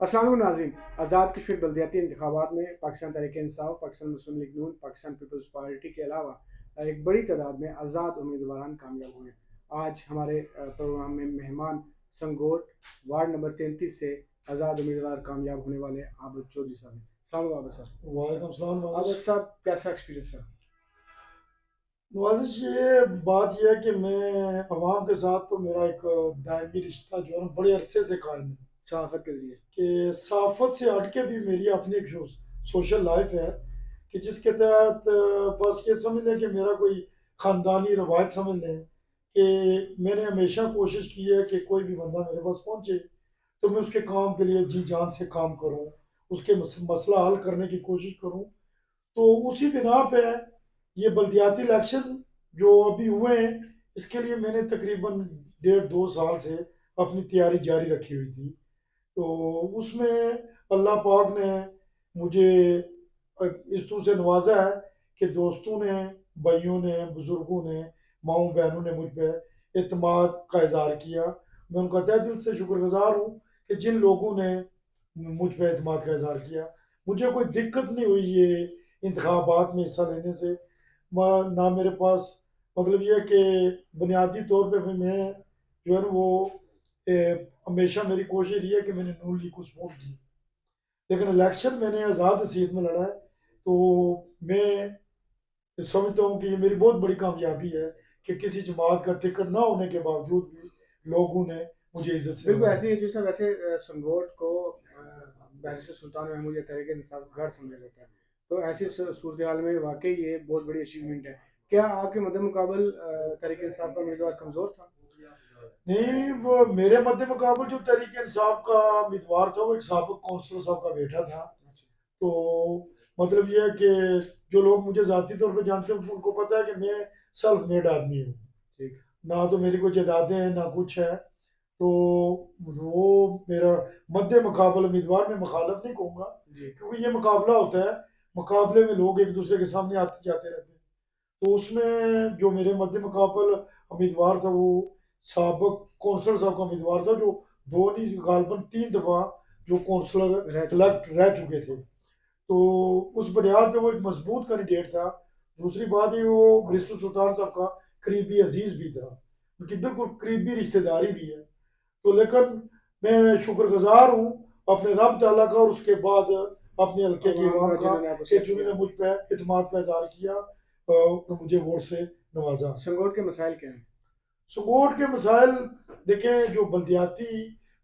السلام علیکم ناظرین، آزاد کشمیر بلدیاتی انتخابات میں پاکستان تحریک انصاف، پاکستان مسلم لیگ نون، پاکستان پیپلز پارٹی کے علاوہ ایک بڑی تعداد میں آزاد امیدواران کامیاب ہوئے ہیں۔ آج ہمارے پروگرام میں مہمان سنگوٹ وارڈ نمبر 33 سے آزاد امیدوار کامیاب ہونے والے عابد چودھری صاحب ہیں۔ السلام علیکم عابد صاحب۔ وعلیکم السلام عابد صاحب کیسا ایکسپیرینس ہے؟ نوازش یہ بات یہ ہے کہ میں عوام کے ساتھ تو میرا ایک دائمی رشتہ جو ہے نا بڑے عرصے سے قائم ہے صحافت کے ذریعے کہ صحافت سے ہٹ کے بھی میری اپنی ایک سوشل لائف ہے کہ جس کے تحت بس یہ سمجھ لیں کہ میرا کوئی خاندانی روایت سمجھ لیں کہ میں نے ہمیشہ کوشش کی ہے کہ کوئی بھی بندہ میرے پاس پہنچے تو میں اس کے کام کے لیے جی جان سے کام کروں، اس کے مسئلہ حل کرنے کی کوشش کروں۔ تو اسی بنا پہ یہ بلدیاتی الیکشن جو ابھی ہوئے ہیں اس کے لیے میں نے تقریباً 1.5 2 سال سے اپنی تیاری جاری رکھی ہوئی تھی۔ تو اس میں اللہ پاک نے مجھے اس طور سے نوازا ہے کہ دوستوں نے، بھائیوں نے، بزرگوں نے، ماؤں بہنوں نے مجھ پہ اعتماد کا اظہار کیا۔ میں ان کا تہ دل سے شکر گزار ہوں کہ جن لوگوں نے مجھ پہ اعتماد کا اظہار کیا۔ مجھے کوئی دقت نہیں ہوئی یہ انتخابات میں حصہ لینے سے، نہ میرے پاس مطلب یہ کہ بنیادی طور پہ میں جو ہے نا وہ ہمیشہ میری کوشش یہ ہے کہ میں نے نون لیگ کو سپورٹ کی، لیکن الیکشن میں نے آزاد حیثیت میں لڑا ہے۔ تو میں سمجھتا ہوں کہ یہ میری بہت بڑی کامیابی ہے کہ کسی جماعت کا ٹکٹ نہ ہونے کے باوجود بھی لوگوں نے مجھے عزت سے بالکل نوازا۔ ایسی ہے صاحب۔ ویسے سنگوٹ کو بیرسٹر سلطان محمود یا تحریک انصاف کا گھر سمجھا جاتا ہے، تو ایسی صورتحال میں واقعی یہ بہت بڑی اچیومنٹ ہے۔ کیا آپ کے مد مقابل تحریک انصاف کا امیدوار کمزور تھا؟ نہیں، وہ میرے مد مقابل جو تحریک انصاف کا امیدوار تھا وہ ایک سابق کونسلر صاحب کا بیٹا تھا۔ تو مطلب یہ ہے کہ جو لوگ مجھے ذاتی طور پہ جانتے ہیں ان کو پتہ ہے کہ میں سیلف میڈ آدمی ہوں، ٹھیک۔ نہ تو میری کوئی جائیدادیں ہیں نہ کچھ ہے۔ تو وہ میرا مد مقابل امیدوار میں مخالف نہیں کہوں گا، جی کیونکہ یہ مقابلہ ہوتا ہے، مقابلے میں لوگ ایک دوسرے کے سامنے آتے جاتے رہتے ہیں۔ تو اس میں جو میرے مد مقابل امیدوار تھا وہ سابق کونسلر صاحب کا امیدوار تھا، جو دو نہیں غالباً 3 دفعہ جو کونسلر الیکٹ رہ چکے تھے۔ تو اس بنیاد پہ وہ ایک مضبوط کینڈیڈیٹ تھا۔ دوسری بات یہ وہ بیرسٹر سلطان صاحب کا قریبی عزیز بھی تھا، ان کی بالکل قریبی رشتہ داری بھی ہے۔ تو لیکن میں شکر گزار ہوں اپنے رب تعالیٰ کا اور اس کے بعد اپنے حلقے کی عوام کا کہ جنہوں نے مجھ پہ اعتماد کا اظہار کیا اور مجھے ووٹ سے نوازا۔ سنگوٹ کے مسائل کیا ہیں؟ سپورٹ کے مسائل دیکھیں، جو بلدیاتی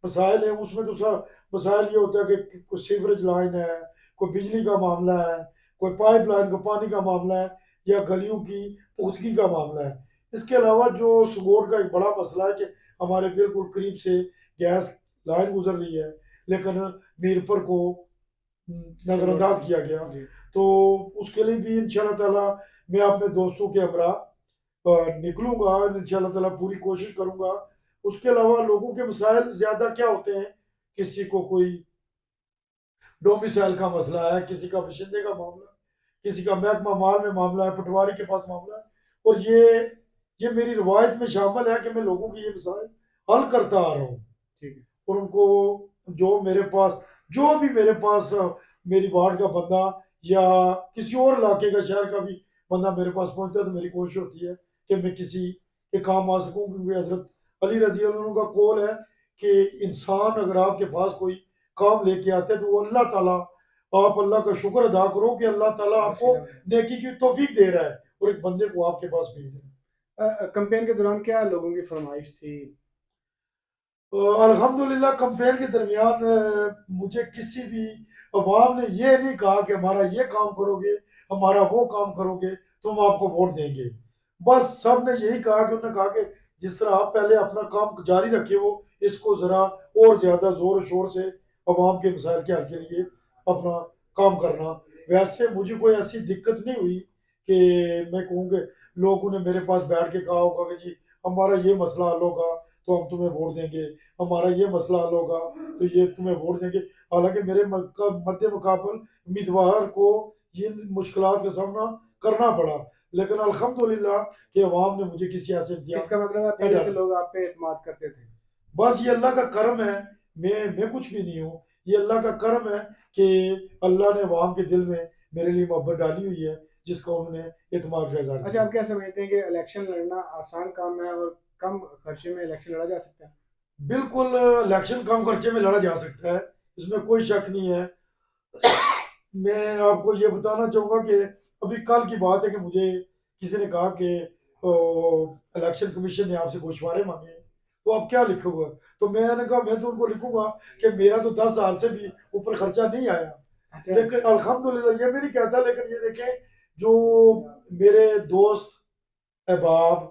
مسائل ہیں اس میں تو سب مسائل یہ ہوتا ہے کہ کوئی سیوریج لائن ہے، کوئی بجلی کا معاملہ ہے، کوئی پائپ لائن کا پانی کا معاملہ ہے، یا گلیوں کی پختگی کا معاملہ ہے۔ اس کے علاوہ جو سپورٹ کا ایک بڑا مسئلہ ہے کہ ہمارے بالکل قریب سے گیس لائن گزر رہی ہے لیکن میرپر کو نظر انداز کیا گیا۔ تو اس کے لیے بھی انشاءاللہ تعالیٰ میں اپنے دوستوں کے ہمراہ نکلوں گا، انشاءاللہ تعالیٰ پوری کوشش کروں گا۔ اس کے علاوہ لوگوں کے مسائل زیادہ کیا ہوتے ہیں، کسی کو کوئی ڈومیسائل کا مسئلہ ہے، کسی کا باشندے کا معاملہ ہے، کسی کا محکمہ مال میں معاملہ ہے، پٹواری کے پاس معاملہ ہے، اور یہ میری روایت میں شامل ہے کہ میں لوگوں کی یہ مسائل حل کرتا آ رہا ہوں۔ ٹھیک ہے۔ اور ان کو جو بھی میرے پاس میری وارڈ کا بندہ یا کسی اور علاقے کا شہر کا بھی بندہ میرے پاس پہنچتا ہے تو میری کوشش ہوتی ہے کہ میں کسی کے کام آ سکوں، کیونکہ حضرت علی رضی اللہ عنہ کا قول ہے کہ انسان اگر آپ کے پاس کوئی کام لے کے آتے ہیں تو وہ اللہ تعالیٰ، آپ اللہ کا شکر ادا کرو کہ اللہ تعالیٰ آپ کو نیکی کی توفیق دے رہا ہے اور ایک بندے کو آپ کے پاس بھیج رہا ہے۔ کمپین کے دوران کیا لوگوں کی فرمائش تھی؟ الحمدللہ کمپین کے درمیان مجھے کسی بھی عوام نے یہ نہیں کہا کہ ہمارا یہ کام کرو گے، ہمارا وہ کام کرو گے تو ہم آپ کو ووٹ دیں گے۔ بس سب نے یہی کہا کہ انہوں نے کہا کہ جس طرح آپ پہلے اپنا کام جاری رکھے ہو اس کو ذرا اور زیادہ زور و شور سے عوام کے مسائل کے حل کے لیے اپنا کام کرنا۔ ویسے مجھے کوئی ایسی دقت نہیں ہوئی کہ میں کہوں کہ لوگوں نے میرے پاس بیٹھ کے کہا ہوگا کہ جی ہمارا یہ مسئلہ حل ہوگا تو ہم تمہیں ووٹ دیں گے، ہمارا یہ مسئلہ حل ہوگا تو یہ تمہیں ووٹ دیں گے۔ حالانکہ میرے مد مقابل امیدوار کو یہ مشکلات کا سامنا کرنا پڑا، لیکن الحمدللہ کہ عوام نے مجھے کسی ایسے اس کا مطلب ہے پہلے سے لوگ آپ پہ اعتماد کرتے تھے؟ بس یہ اللہ کا کرم ہے، میں کچھ بھی نہیں ہوں، یہ اللہ کا کرم ہے کہ اللہ نے عوام کے دل میں میرے لیے محبت ڈالی ہوئی ہے، جس کو انہوں نے اعتماد کا اظہار اچھا، کیا۔ آپ کیا سمجھتے ہیں کہ الیکشن لڑنا آسان کام ہے اور کم خرچے میں الیکشن لڑا جا سکتا ہے؟ بالکل الیکشن کم خرچے میں لڑا جا سکتا ہے، اس میں کوئی شک نہیں ہے۔ میں آپ کو یہ بتانا چاہوں گا کہ ابھی کل کی بات ہے کہ مجھے کسی نے کہا کہ الیکشن کمیشن نے آپ سے گوشوارے مانگے ہیں، تو آپ کیا لکھو گا؟ تو میں نے کہا میں تو ان کو لکھوں گا کہ میرا تو 10 سال سے بھی اوپر خرچہ نہیں آیا، اچھا، لیکن الحمدللہ یہ میں نہیں کہتا، لیکن یہ دیکھیں جو میرے دوست احباب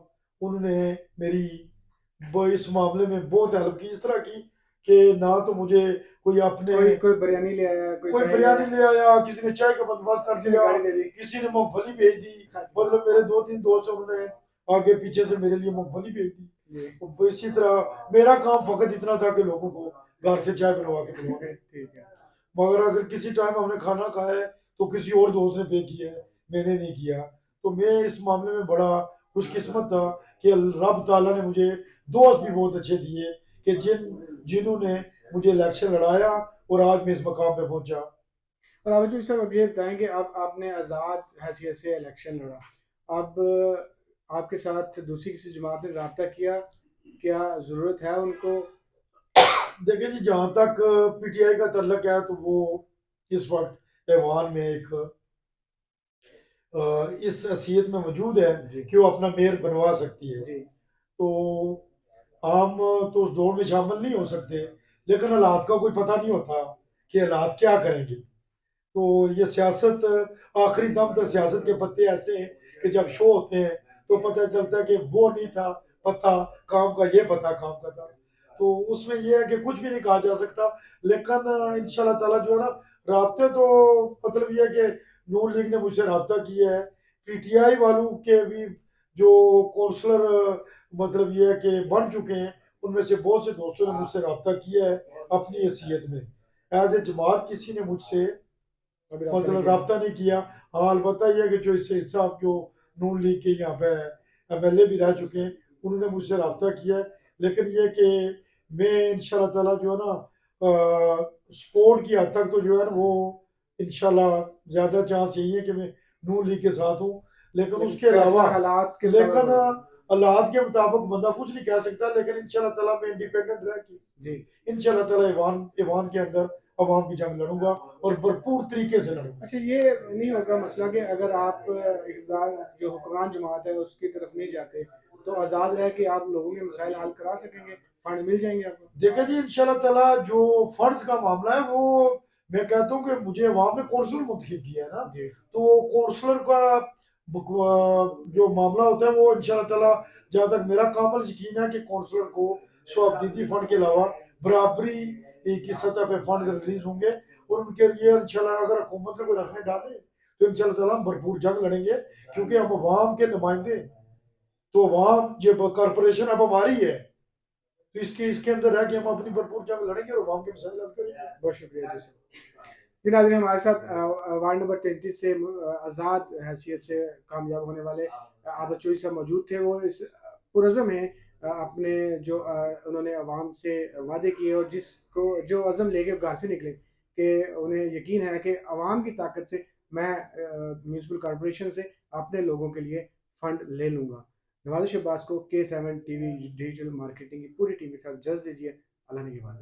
انہوں نے میری وہ اس معاملے میں بہت ہیلپ کی، اس طرح کی کہ نہ تو مجھے کوئی اپنے کوئی بریانی لے آیا، کوئی کوئی چائے لے بریانی آیا، لے آیا، کسی نے چائے کا بندوبست کر کسی نے دیا، گاڑی دے دی؟ کسی نے مونگ پھلی بھیج دی، مطلب میرے 2 3 دوست ہیں، انہوں نے آگے پیچھے سے میرے لیے مونگ پھلی بھیج دی۔ جی، اسی طرح میرا کام فقط اتنا تھا کہ لوگوں کو گھر سے چائے بنوا کے پلوانا، ٹھیک ہے۔ مگر اگر کسی ٹائم ہم نے کھانا کھایا ہے تو کسی اور دوست نے پے کیا ہے، میں نے نہیں کیا۔ تو میں اس معاملے میں بڑا خوش قسمت تھا کہ رب تعالیٰ نے مجھے دوست بھی بہت اچھے دیے کہ جنہوں نے مجھے الیکشن لڑایا اور آج میں اس مقام پہ پہنچا۔ اور آباد صاحب، اب یہ بتائیں کہ اب آپ نے آزاد حیثیت سے الیکشن لڑا، اب آپ کے ساتھ دوسری کسی جماعت نے رابطہ کیا؟ کیا ضرورت ہے ان کو؟ دیکھیں جی، جہاں تک پی ٹی آئی کا تعلق ہے تو وہ اس وقت ایوان میں ایک اس حیثیت میں موجود ہے جی کہ وہ اپنا میئر بنوا سکتی ہے، جی تو ہم تو اس دوڑ میں شامل نہیں ہو سکتے، لیکن حالات کا کوئی پتہ نہیں ہوتا کہ حالات کیا کریں گے۔ تو یہ سیاست آخری دم تک سیاست کے پتے ایسے ہیں کہ جب شو ہوتے ہیں تو پتہ چلتا ہے کہ وہ نہیں تھا پتہ کام کا، یہ پتہ کام کا تھا۔ تو اس میں یہ ہے کہ کچھ بھی نہیں کہا جا سکتا، لیکن انشاءاللہ تعالیٰ جو ہے نا، رابطے تو مطلب یہ ہے کہ نون لیگ نے مجھ سے رابطہ کیا ہے، پی ٹی آئی والوں کے بھی جو کونسلر مطلب یہ ہے کہ بن چکے ہیں، ان میں سے بہت سے دوستوں نے مجھ سے رابطہ کیا ہے اپنی حیثیت میں۔ ایز اے جماعت کسی نے مجھ سے ابھی رابطہ نہیں مطلب کیا؟ رابطہ نہیں کیا۔ ہاں البتہ یہ ہے کہ جو اس سے صاحب جو نون لیگ کے یہاں پہ ایم ایل اے بھی رہ چکے ہیں، انہوں نے مجھ سے رابطہ کیا ہے، لیکن یہ کہ میں انشاءاللہ تعالیٰ جو ہے نا سپورٹ کی حد تک تو جو ہے نا وہ انشاءاللہ زیادہ چانس یہی ہے کہ میں نون لیگ کے ساتھ ہوں، لیکن اس کے فیصلہ علاوہ حالات کے لیکن مطابق ہوگا۔ حالات کے مطابق بندہ کچھ نہیں کہہ سکتا، لیکن انشاءاللہ تعالیٰ میں انڈیپینڈنٹ رہ کے جی، انشاءاللہ تعالیٰ ایوان کے اندر عوام کی جنگ لڑوں گا اور بھرپور طریقے سے لڑوں گا۔ اچھا، یہ نہیں ہوگا مسئلہ کہ اگر آپ اقتدار جو حکمران جماعت ہے اس کی طرف نہیں جاتے تو آزاد رہ کے آپ لوگوں کے مسائل حل کرا سکیں گے، فنڈ مل جائیں گے آپ کو؟ دیکھیں جی انشاءاللہ تعالیٰ جو فنڈز کا معاملہ ہے وہ میں کہتا ہوں کہ مجھے عوام نے کونسلر منتخب کیا ہے نا، جی، تو کونسلر کا جو معاملہ ہوتا ہے وہ انشاءاللہ تعالیٰ جہاں تک میرا کامل یقین ہے کہ کونسلر کو سوابدیدی فنڈ کے علاوہ برابری کی سطح پہ فنڈز ریلیز ہوں گے، اور ان کے لیے انشاءاللہ اگر حکومت نے کوئی رکھنے ڈالے تو انشاءاللہ تعالیٰ ہم بھرپور جنگ لڑیں گے، کیونکہ ہم عوام کے نمائندے ہیں۔ تو عوام یہ کارپوریشن اب ہماری ہے، تو اس کے اندر ہے کہ ہم اپنی بھرپور جنگ لڑیں گے اور عوام کے مسائل حل کریں گے۔ بہت شکریہ جی سر۔ جی ناظرین، ہمارے ساتھ وارڈ نمبر 33 سے آزاد حیثیت سے کامیاب ہونے والے عابد چوہی صاحب موجود تھے۔ وہ اس پرعزم ہیں اپنے جو انہوں نے عوام سے وعدے کیے اور جو عزم لے کے گھر سے نکلے کہ انہیں یقین ہے کہ عوام کی طاقت سے میں میونسپل کارپوریشن سے اپنے لوگوں کے لیے فنڈ لے لوں گا۔ نوازش عباس کو K7 TV ڈیجیٹل مارکیٹنگ کی پوری ٹیم کے ساتھ جلد دیجیے۔ اللہ نے کی بات۔